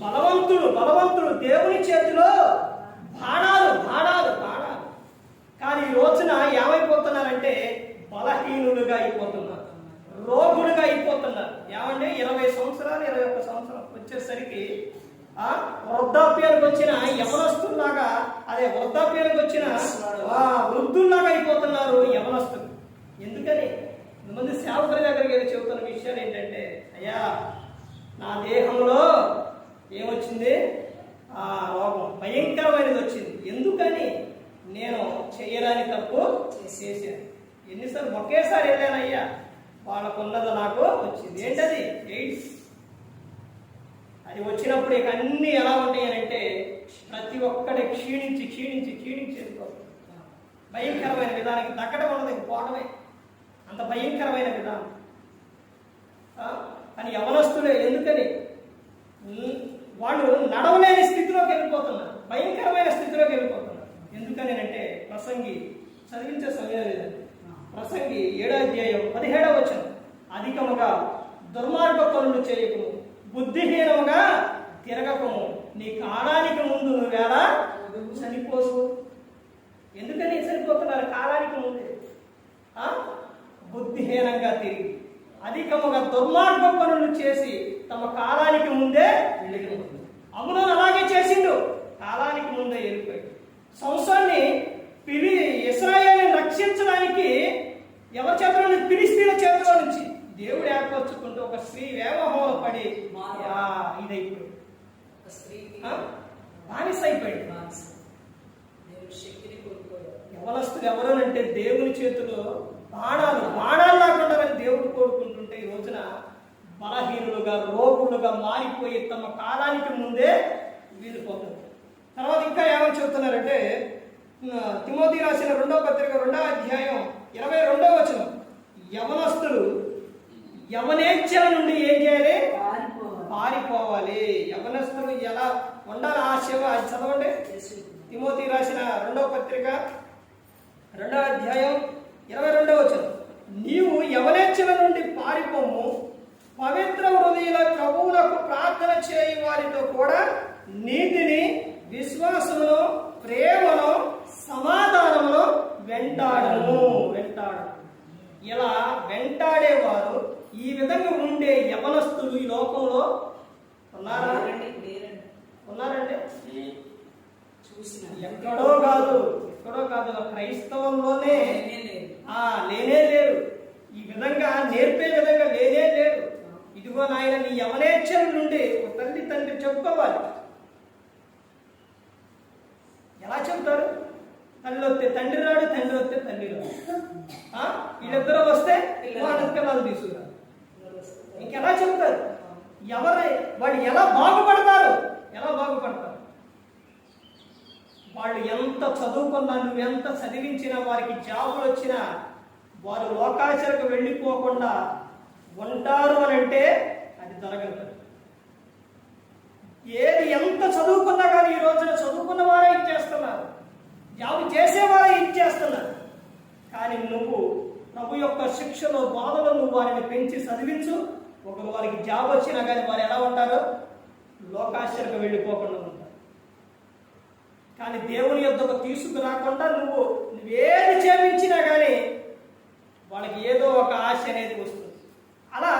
బలవంతుడు దేవుని చేతిలో బాణాలు. కానీ ఈ రోజున ఏమైపోతున్నారంటే బలహీనులుగా అయిపోతున్నారు, రోగులుగా అయిపోతున్నారు. ఏమంటే 20 సంవత్సరాలు 21 సంవత్సరం వచ్చేసరికి వృద్ధాప్యానికి వచ్చిన యవనస్తుల్లాగా, అదే వృద్ధాప్యానికి వచ్చిన వృద్ధుల్లాగా అయిపోతున్నారు యవనస్తులు. ఎందుకని? ఇంతమంది సేవకుల దగ్గరికి వెళ్ళి చెబుతున్న విషయాలు ఏంటంటే, అయ్యా నా దేహంలో ఏమొచ్చింది? రోగం భయంకరమైనది వచ్చింది. ఎందుకని? నేను చేయరాని తప్పు చేశాను. ఎన్నిసార్లు ఒకేసారి వెళ్ళానయ్యా, వాళ్ళకున్నది నాకు వచ్చింది. ఏంటది? ఎయిడ్స్. అది వచ్చినప్పుడు ఇక అన్నీ ఎలా ఉంటాయనంటే ప్రతి ఒక్కటి క్షీణించి వెళ్ళిపోతుంది. భయంకరమైన విధానానికి తగ్గడం ఉన్నది పోవడమే, అంత భయంకరమైన విధానం. కానీ యవనస్తులే ఎందుకని? వాళ్ళు నడవలేని స్థితిలోకి వెళ్ళిపోతున్నారు, భయంకరమైన స్థితిలోకి వెళ్ళిపోతున్నారు. ఎందుకని అంటే ప్రసంగి చదివించే సమయం లేదండి. ప్రసంగి 7వ అధ్యాయం 17వ వచనం, అధికముగా దుర్మార్గ పనులు చేయకుము, బుద్ధిహీనముగా తిరగకము, నీ కాలానికి ముందు నువ్వేలా చనిపోదు. ఎందుకని చనిపోతున్నారు? కాలానికి ముందే బుద్ధిహీనంగా తిరిగి అధికముగా దుర్మార్గ పనులు చేసి తమ కాలానికి ముందే వెళ్ళిపోతుంది. అమ్నోను అలాగే చేసిండు, కాలానికి ముందే వెళ్ళిపోయాడు. సంసోన్ని ఇశ్రాయేలుని రక్షించడానికి ఎవరి చేతిలో నుంచి? ఫిలిష్తీయుల చేతిలో నుంచి దేవుడు ఏర్పరచుకుంటూ ఒక స్త్రీ వ్యామోహంలో పడి ఇదైపోయాడు, బానిస అయిపోయాడు. యవనస్తులు ఎవరనంటే దేవుని చేతిలో బాణాలు లేకుండా దేవుడు కోరుకుంటుంటే ఈ రోజున బలహీనులుగా రోగులుగా మారిపోయి తమ కాలానికి ముందే వీలిపోతుంది. తర్వాత ఇంకా ఏమని చెబుతున్నారంటే తిమోతి రాసిన 2వ పత్రిక 2వ అధ్యాయం 22వ వచనం, యవనస్తులు యవనేచ్ఛల నుండి ఏం చేయాలి? పారిపోవాలి. యవనస్తులు ఎలా ఉండాలి? ఆ శివ అది చదవండి. తిమోతి రాసిన 2వ పత్రిక 2వ అధ్యాయం 22వ వచనం, నీవు యవనేచ్ఛల నుండి పారిపోము, పవిత్ర హృదయుల ప్రభువులకు ప్రార్థన చేయి వారితో కూడా నీతిని, విశ్వాసమును, ప్రేమను, సమాధానమును వెంటాడము. ఇలా వెంటాడేవారు, ఈ విధంగా ఉండే యవనస్తులు ఈ లోకంలో ఉన్నారండి? ఎక్కడో కాదు క్రైస్తవంలోనే లేనే లేరు. ఈ విధంగా నేర్పే విధంగా లేనే లేరు. ఇదిగో నాయన, నీ యవనేచ్ఛల నుండి ఒక తండ్రి చెప్పుకోవాలి. ఎలా చెబుతారు? తల్లి వస్తే తండ్రి రాడు, తండ్రి వస్తే తల్లి రాడు. వీళ్ళిద్దరూ వస్తే పిల్లలు తీసుకురా. ఇంకెలా చెబుతారు? వాళ్ళు ఎలా బాగుపడతారు? వాళ్ళు ఎంత చదువుకున్నా, నువ్వెంత చదివించినా, వారికి జాబులు వచ్చినా వారు లోకాచరకు వెళ్ళిపోకుండా ఉంటారు అని అంటే అది జరగదు. ఏది ఎంత చదువుకున్నా కానీ ఈ రోజున చదువుకున్న వారే ఇచ్చేస్తున్నారు, జాబు చేసేవారే ఇచ్చేస్తున్నారు. కానీ నువ్వు ప్రభు యొక్క శిక్షలో బోధలో నువ్వు వారిని పెంచి చదివించు. ఒకరు వారికి జాబ్ వచ్చినా కానీ వారు ఎలా ఉంటారో లోకాశ్చర్యకు వెళ్ళిపోకుండా ఉంటారు. కానీ దేవుని యొద్దకు తీసుకురాకుండా నువ్వేది చేయించినా కానీ వాళ్ళకి ఏదో ఒక ఆశ అనేది వస్తుంది. అలా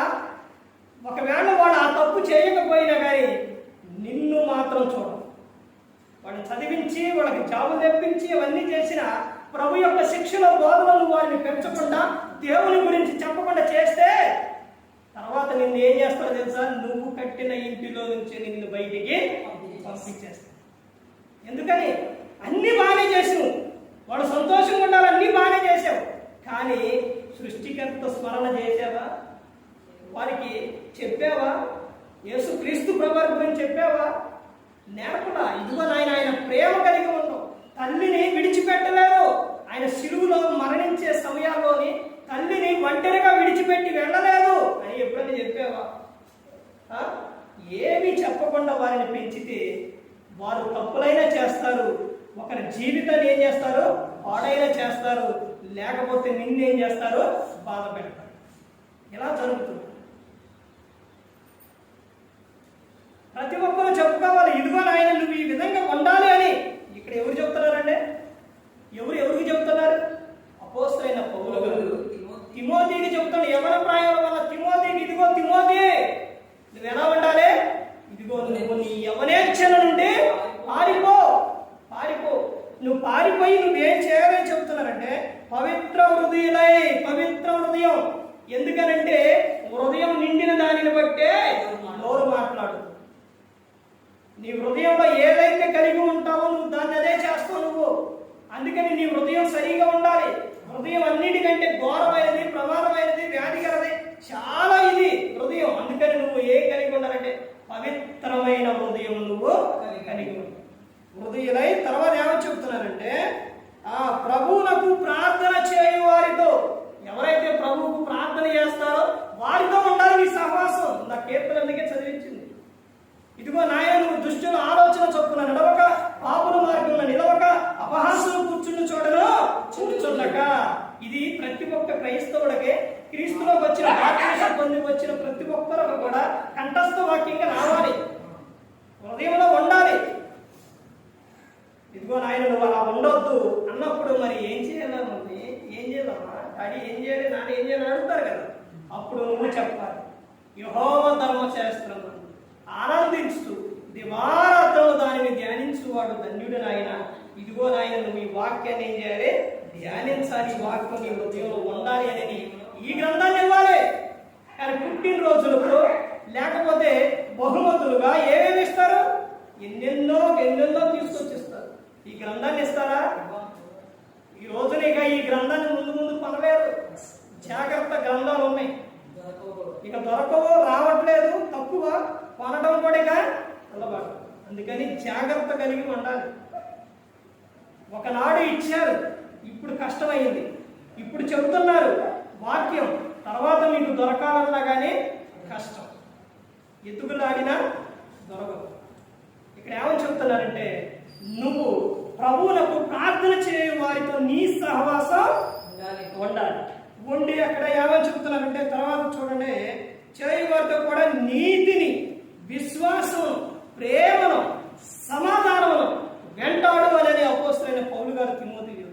ఒకవేళ వాడు ఆ తప్పు చేయకపోయినా కానీ నిన్ను మాత్రం చూడరు. వాడిని చదివించి వాళ్ళకి జాబు తెప్పించి అవన్నీ చేసిన ప్రభు యొక్క శిక్షలో బోధనలు వారిని పెంచకుండా దేవుని గురించి చెప్పకుండా చేస్తే తర్వాత నిన్ను ఏం చేస్తారో తెలుసా? నువ్వు కట్టిన ఇంటిలో నుంచి నిన్ను బయటికి పంపించేస్తా. ఎందుకని? అన్ని బాగానే చేసావు, వాడు సంతోషంగా ఉండాలి, అన్ని బాగానే చేసావు, కానీ సృష్టికర్త స్మరణ చేసావా? వారికి చెప్పావా? యేసుక్రీస్తు ప్రభువు గురించి చెప్పావా? నేర్పడా? ఇదిగో ఆయన ప్రేమ కలిగి ఉన్నావు, తల్లిని విడిచిపెట్టలేదు. ఆయన శిలువలో మరణించే సమయాల్లోని తల్లిని ఒంటరిగా విడిచిపెట్టి వెళ్ళలేదు అని ఎప్పుడైనా చెప్పావా? ఏమీ చెప్పకుండా వారిని పెంచితే వారు తప్పులైనా చేస్తారు, ఒకరి జీవితాన్ని ఏం చేస్తారు? పాడైనా చేస్తారు, లేకపోతే నిన్నేం చేస్తారు? బాధ పెడతారు. ఇలా జరుగుతుంది. ప్రతి ఒక్కరూ చెప్పుకోవాలి, ఇదిగో నాయన నువ్వు ఈ విధంగా ఉండాలి అని. ఇక్కడ ఎవరు చెప్తున్నారంటే? ఎవరికి చెప్తున్నారు? అపోస్తలుడైన పౌలు గారు తిమోతికి చెప్తాడు. యవన ప్రాయంలో వల్ల తిమోతికి, ఇదిగో తిమోతి నువ్వు ఎలా ఉండాలి? ఇదిగో నువ్వు నీ యవనేచ్ఛల నుండి పారిపో. నువ్వు పారిపోయి నువ్వేం చేయాలని చెప్తున్నారంటే పవిత్ర హృదయులై, పవిత్ర హృదయం. ఎందుకనంటే హృదయం నిండిన దానిని బట్టే నోరు మాట్లాడు. నీ హృదయంలో ఏదైతే కలిగి ఉంటావో నువ్వు దాన్ని అదే చేస్తావు నువ్వు. అందుకని నీ హృదయం సరిగా ఉండాలి. హృదయం అన్నిటికంటే ఘోరమైనది, ప్రమాదమైనది, వ్యాధికరది, చాలా ఇది హృదయం. అందుకని నువ్వు ఏం కలిగి ఉండాలంటే పవిత్రమైన హృదయం నువ్వు కలిగి ఉండాలి. హృదయులై. తర్వాత ఏమని చెప్తున్నారంటే ప్రభువునకు ప్రార్థన చేయు వారితో, ఎవరైతే ప్రభువుకు ప్రార్థన చేస్తారో వారితో ఉండాలి నీ సహవాసం. నా కీర్తన అందుకే చదివించింది. ఇదిగో నాయన నువ్వు దుష్టుల ఆలోచన చొప్పున నడవక, పాపుల మార్గంలో నిలవక, అపహాసులు కూర్చుండక. ఇది ప్రతి ఒక్క క్రైస్తవుడికి, క్రీస్తులోకి వచ్చిన బాప్తిసం పొంది వచ్చిన ప్రతి ఒక్కరు కూడా కంఠస్థ వాక్యంగా రావాలి, హృదయంలో ఉండాలి. ఇదిగో నాయన నువ్వు అలా ఉండొద్దు అన్నప్పుడు మరి ఏం చేయాలి? ఏం చేయాలమ్మా? డాడీ ఏం చేయాలి, నాన్న ఏం చేయాలని అడుగుతారు కదా. అప్పుడు నువ్వు చెప్పాలి, యెహోవా ధర్మశాస్త్రం ఆనందించు, దివారాత్రము దానిని ధ్యానించువాడు ధన్యుడు నాయన. ఇదిగో నాయన నువ్వు ఈ వాక్యాన్ని ఏం చేయాలి? ధ్యానించాలి. ఈ వాక్యం నీ హృదయంలో ఉండాలి అనేది ఈ గ్రంథాన్ని ఇవ్వాలి. కానీ పుట్టినరోజులకు లేకపోతే బహుమతులుగా ఏమేమి ఇస్తారు? ఎన్నెన్నో తీసుకొచ్చిస్తారు. ఈ గ్రంథాన్ని ఇస్తారా? ఈ రోజున ఇక ఈ గ్రంథాన్ని ముందు కొనలేరు. జాగ్రత్త, గ్రంథాలు ఉన్నాయి, ఇక దొరకవు, రావట్లేదు, తక్కువ, కొనడం కూడా ఇక అలవాటు. అందుకని జాగ్రత్త కలిగి ఉండాలి. ఒకనాడు ఇచ్చారు, ఇప్పుడు కష్టమైంది, ఇప్పుడు చెబుతున్నారు వాక్యం, తర్వాత మీకు దొరకాలన్నా కానీ కష్టం, ఎత్తుకులాడినా దొరకదు. ఇక్కడ ఏమని చెప్తున్నారంటే నువ్వు ప్రభువులకు ప్రార్థన చేయు వారితో నీ సహవాసం ఉండాలి. ఉండి అక్కడ ఏమని చెప్తున్నారంటే తర్వాత చూడండి, చేయు వారితో కూడా నీతిని, విశ్వాసం, ప్రేమను, సమాధానమును వెంటాడవాలని అపోస్తలుడైన పౌలు గారు తిమోతికి.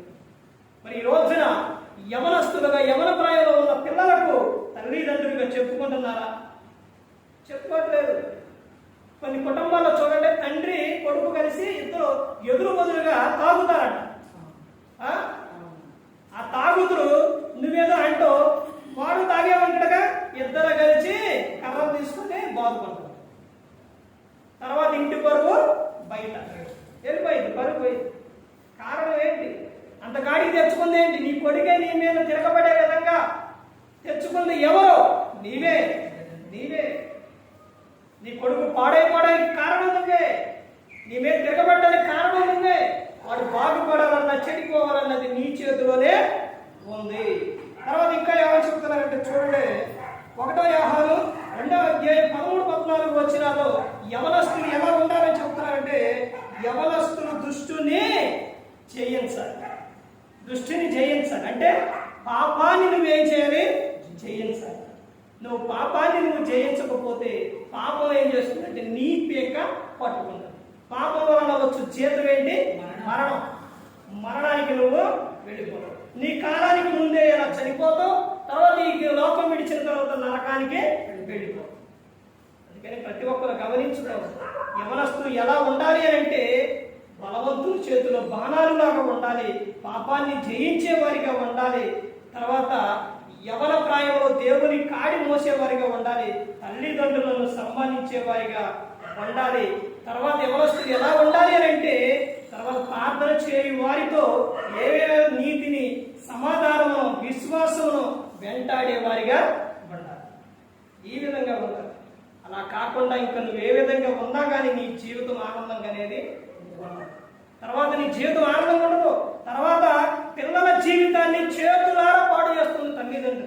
మరి ఈ రోజున యవనస్తులుగా, యవన ప్రాయంలో ఉన్న పిల్లలకు తల్లిదండ్రులుగా చెప్పుకుంటున్నారా? చెప్పుకోవట్లేదు. కొన్ని కుటుంబాల్లో చూడండి, తండ్రి కొడుకు కలిసి ఇద్దరు ఎదురు బదులుగా తాగుతారంట. ఆ తాగుతురు నువ్వేదో అంటూ వాడు తాగేమంటాడుగా, ఇద్దరు కలిసి కర్రలు తీసుకుని బాధపడతారు. తర్వాత ఇంటి పరువు బయట వెళ్ళిపోయింది, పరుగు పోయింది. కారణం ఏంటి? అంత గాడికి తెచ్చుకుంది ఏంటి? నీ కొడుకే నీ మీద తిరగబడే విధంగా తెచ్చుకుంది ఎవరు? నీవే. నీ కొడుకు పాడైపోవడానికి కారణం నువ్వే, నీ మీద తిరగబడ్డానికి కారణం నువ్వే. వాడు బాగుపడాలన్నా చెడిపోవాలన్నది నీ చేతిలోనే ఉంది. తర్వాత ఇంకా ఏమని చెప్తున్నారంటే చూడండి, 1వ యోహాను 2వ అధ్యాయం 13-14 వచనాల్లో యవనస్తులు ఎలా ఉండాలని చెప్తున్నారంటే యవనస్తులు దుష్టుని జయించాలి. అంటే పాపాన్ని నువ్వేం చేయాలి? జయించాలి. నువ్వు పాపాన్ని నువ్వు జయించకపోతే పాపం ఏం చేస్తుందంటే నీ పీక పట్టుకుంటుంది. పాపం వలన వచ్చు జీతం ఏంటి? మరణం. మరణానికి నువ్వు వెళ్ళిపోతావు. నీ కాలానికి ముందే ఇలా చనిపోతావు. తర్వాత ఈ లోకం విడిచిన తర్వాత నరకానికి వెళ్ళిపోతావు. అందుకని ప్రతి ఒక్కరు గమనించుకోవాలి. యవనస్తులు ఎలా ఉండాలి అని అంటే బలవంతుల చేతిలో బాణాలులాగా ఉండాలి, పాపాన్ని జయించే వారిగా ఉండాలి. తర్వాత యవన ప్రాయంలో దేవుని కాడి మోసేవారిగా ఉండాలి, తల్లిదండ్రులను సన్మానించే వారిగా ఉండాలి. తర్వాత యవనస్తులు ఎలా ఉండాలి అని అంటే తర్వాత ప్రార్థన చేయు వారితో ఏవే నీతిని, సమాధానము, విశ్వాసమును వెంటాడే వారిగా ఉండాలి. ఈ విధంగా ఉండాలి. అలా కాకుండా ఇంకా నువ్వు ఏ విధంగా ఉన్నా కానీ నీ జీవితం ఆనందంగా అనేది ఉండదు. తర్వాత నీ జీవితం ఆనందంగా ఉండదు. తర్వాత పిల్లల జీవితాన్ని చేతులారా పాడు చేస్తుంది తల్లిదండ్రులు.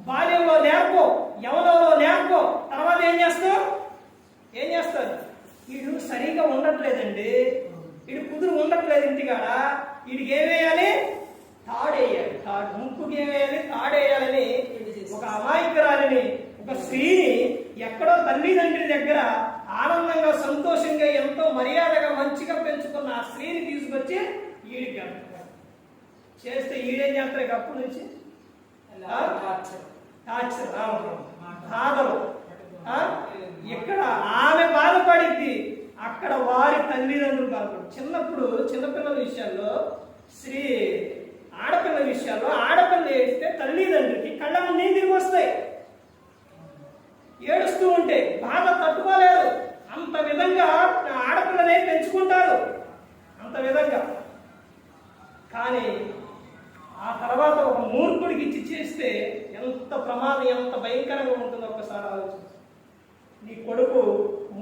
బాల్యంలో నేర్పో, యవనంలో నేర్పో, తర్వాత ఏం చేస్తారు? వీడు సరిగా ఉండట్లేదండి, వీడు కుదురు ఉండట్లేదు ఇంటికాడ, వీడికి ఏమేయాలి? తాడేయాలి. ముక్కుకి ఏమేయాలి? తాడేయాలని ఒక అమాయకురాలిని, ఒక స్త్రీని ఎక్కడో తల్లిదండ్రుల దగ్గర ఆనందంగా సంతోషంగా ఎంతో మర్యాదగా మంచిగా పెంచుకున్న ఆ స్త్రీని తీసుకొచ్చి ఈడికి చేస్తే ఈడేం చేస్తారు? అప్పటి నుంచి బాధలు. ఇక్కడ ఆమె బాధపడింది, అక్కడ వారి తల్లిదండ్రులు బాధపడు. చిన్నపిల్లల విషయాల్లో ఆడపిల్లల విషయాల్లో ఆడపిల్ల ఏడిస్తే తల్లిదండ్రులకి కళ్ళ ముందు తిరిగి వస్తాయి. ఏడుస్తూ ఉంటే బాధ తట్టుకోలేదు. అంత విధంగా ఆడపిల్లనే పెంచుకుంటారు, అంత విధంగా. కానీ ఆ తర్వాత ఒక మూర్ఖుడికి ఇచ్చి చేస్తే ఎంత ప్రమాదం, ఎంత భయంకరంగా ఉంటుందో ఒక్కసారి ఆలోచించు. నీ కొడుకు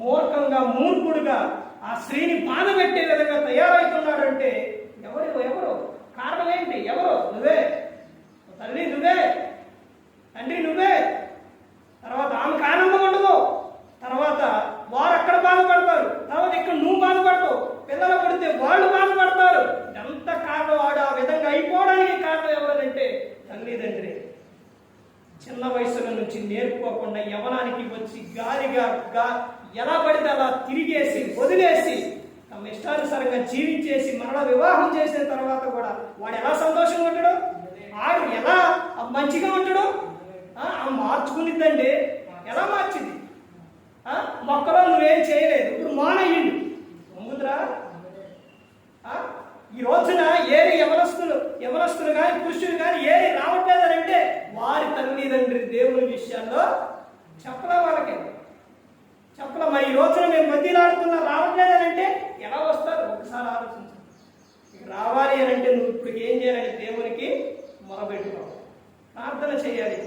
మూర్ఖుడుగా ఆ స్త్రీని బాధ పెట్టే విధంగా తయారవుతున్నాడంటే ఎవరు కారణం ఏంటి? ఎవరు? నువ్వే. తల్లి నువ్వే, తండ్రి నువ్వే. తర్వాత ఆమెకు ఆనందం ఉండదు. తర్వాత వారు అక్కడ బాధపడతారు, తర్వాత ఇక్కడ నువ్వు బాధపడతావు. పిల్లలు పడితే వాళ్ళు బాధపడతారు. ఎంత కారణం? వాడు ఆ విధంగా అయిపోవడానికి కారణం ఎవరంటే తల్లిదండ్రి. చిన్న వయసుల నుంచి నేర్పుకోకుండా యవనానికి వచ్చి గాలిగా ఎలా పడితే అలా తిరిగేసి వదిలేసి తమ ఇష్టానుసారంగా జీవించేసి మరణ వివాహం చేసిన తర్వాత కూడా వాడు ఎలా సంతోషంగా ఉంటాడు? వాడు ఎలా మంచిగా ఉంటాడు? మార్చుకునిద్దండి. ఎలా మార్చింది? మొక్కలో నువ్వేం చేయలేదు, ఇప్పుడు మానయ్యిండు ముందురా. ఈ రోజున ఏరి యవనస్తులు కానీ పురుషులు కానీ ఏరి రావట్లేదనంటే వారి తల్లిదండ్రి దేవుని విషయాల్లో వాళ్ళకి చెప్పలా. మరి ఈ రోజున మేము బద్దీలాడుతున్నా రావట్లేదనంటే ఎలా వస్తారు? ఒకసారి ఆలోచించండి. ఇక రావాలి అని అంటే నువ్వు ఇప్పుడు ఏం చేయాలంటే దేవునికి మొరబెట్టుకోవాలి, ప్రార్థన చేయాలి.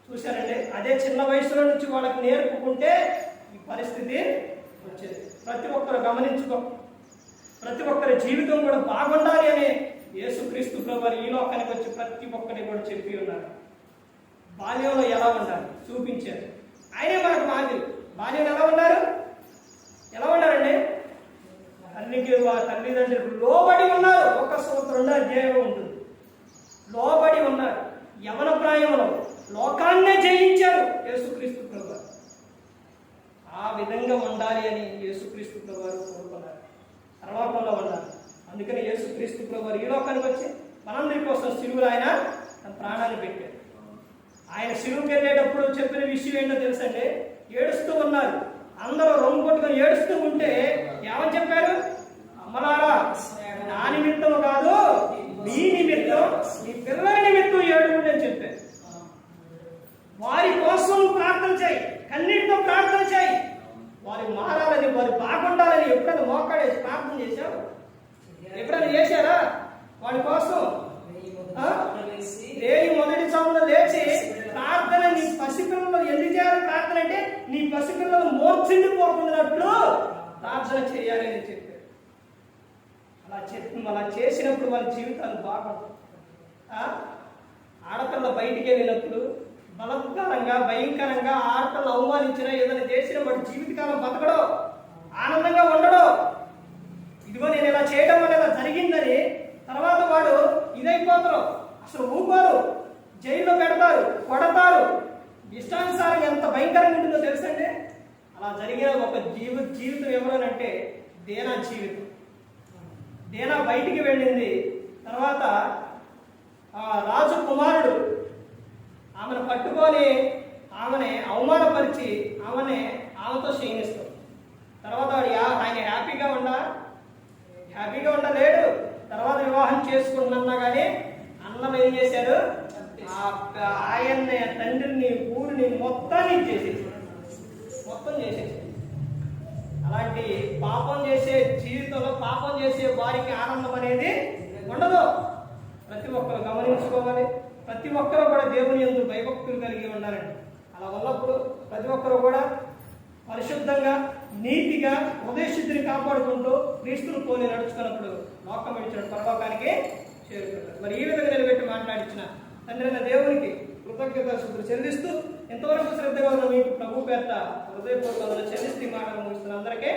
చూశారంటే అదే చిన్న వయసులో నుంచి వాళ్ళకి నేర్పుకుంటే ఈ పరిస్థితి వచ్చేది. ప్రతి ఒక్కరు గమనించుకో. ప్రతి ఒక్కరి జీవితం కూడా బాగుండాలి అని యేసుక్రీస్తు ప్రభువు ఈ లోకానికి వచ్చి ప్రతి ఒక్కరిని కూడా చెప్పి ఉన్నారు. బాల్యంలో ఎలా ఉండాలి చూపించారు. ఆయనే మనకు మాదిరి. బాల్యం ఎలా ఉన్నారండి? తల్లిదండ్రులు లోబడి ఉన్నారు. 1 అధ్యాయం ఉంటుంది. లోబడి ఉన్నారు. యవన ప్రాయంలో లోకాన్నే జయించారు యేసుక్రీస్తు ప్రభువు. ఆ విధంగా ఉండాలి అని యేసుక్రీస్తు ప్రభువు కోరుకున్నారు. పరలోకంలో ఉండాలి. అందుకని యేసుక్రీస్తు ప్రభువు ఈ లోకానికి వచ్చి మనందరి కోసం సిలువలో ఆయన తన ప్రాణాన్ని పెట్టారు. ఆయన సిలువుకి వెళ్ళేటప్పుడు చెప్పిన విషయం ఏంటో తెలుసండి? ఏడుస్తూ ఉన్నారు. అందరూ రొమ్ము కొట్టుకొని ఏడుస్తూ ఉంటే ఏమని చెప్పారు? అమ్మలారా, నా నిమిత్తం కాదు, నీ నిమిత్తం, నీ పిల్లల నిమిత్తం ఏడుగుండి అని చెప్పారు. వారి కోసం ప్రార్థన చేయి, కన్నీటితో ప్రార్థన చేయి. వారు మారాలని, వారు బాగుండాలని ఎప్పుడైనా మోకాడేసి ప్రార్థన చేశారు? ఎప్పుడైనా చేశారా? వాడి కోసం మొదటి సమయంలో లేచి ప్రార్థన. నీ పసిపిల్లలు ఎందుకు చేయాలి ప్రార్థన అంటే నీ పసిపిల్లలు మోర్చిండిపోతున్నట్లు ప్రార్థన చేయాలి అని చెప్పారు. అలా చేసినప్పుడు వాళ్ళ జీవితాలు బాగుంటాయి. ఆడపిల్ల బయటికి వెళ్ళినప్పుడు బలత్కారంగా, భయంకరంగా ఆడపిల్ల అవమానించినా ఏదైనా చేసినా వాడు జీవితకాలం బతకడో, ఆనందంగా ఉండడో. ఇదిగో నేను ఇలా చేయడం వల్ల ఇలా జరిగిందని తర్వాత వాడు ఇదైపోతారు, అసలు ఊరుకోరు, జైల్లో పెడతారు, కొడతారు, భయంకరంగా ఉంటుందో తెలుసండి. అలా జరిగిన ఒక జీవితం ఎవరనంటే దేనా జీవితం. దేనా బయటికి వెళ్ళింది. తర్వాత రాజు కుమారుడు ఆమెను పట్టుకొని ఆమెని అవమానపరిచి ఆమెతో క్షీణిస్తాడు. తర్వాత ఆయన హ్యాపీగా ఉండలేడు. తర్వాత వివాహం చేసుకుంటున్నా కానీ అన్నం ఏం చేశారు, ఆయన్ని తండ్రిని ఊరిని మొత్తం చేసేసాడు. అలాంటి పాపం చేసే జీవితంలో పాపం చేసే వారికి ఆనందం అనేది ఉండదు. ప్రతి ఒక్కరు గమనించుకోవాలి. ప్రతి ఒక్కరు కూడా దేవుని యందు భయభక్తులు కలిగి ఉండాలండి. అలా ఉన్నప్పుడు ప్రతి ఒక్కరు కూడా పరిశుద్ధంగా నీతిగా హృదయశుద్ధిని కాపాడుకుంటూ క్రీస్తును పోలి నడుచుకున్నప్పుడు లోకం విడిచిన పరలోకానికి చేరుకుంటారు. మరి ఈ విధంగా నిలబెట్టి మాట్లాడించిన తండ్రి అయిన దేవునికి కృతజ్ఞతాస్తుతులు చెల్లిస్తూ ఎంతవరకు శ్రద్ధగా ఉన్న మీకు ప్రభు పేరిట హృదయపూర్వకంగా చెల్లిస్తూ మాటలు ముగిస్తున్న అందరికీ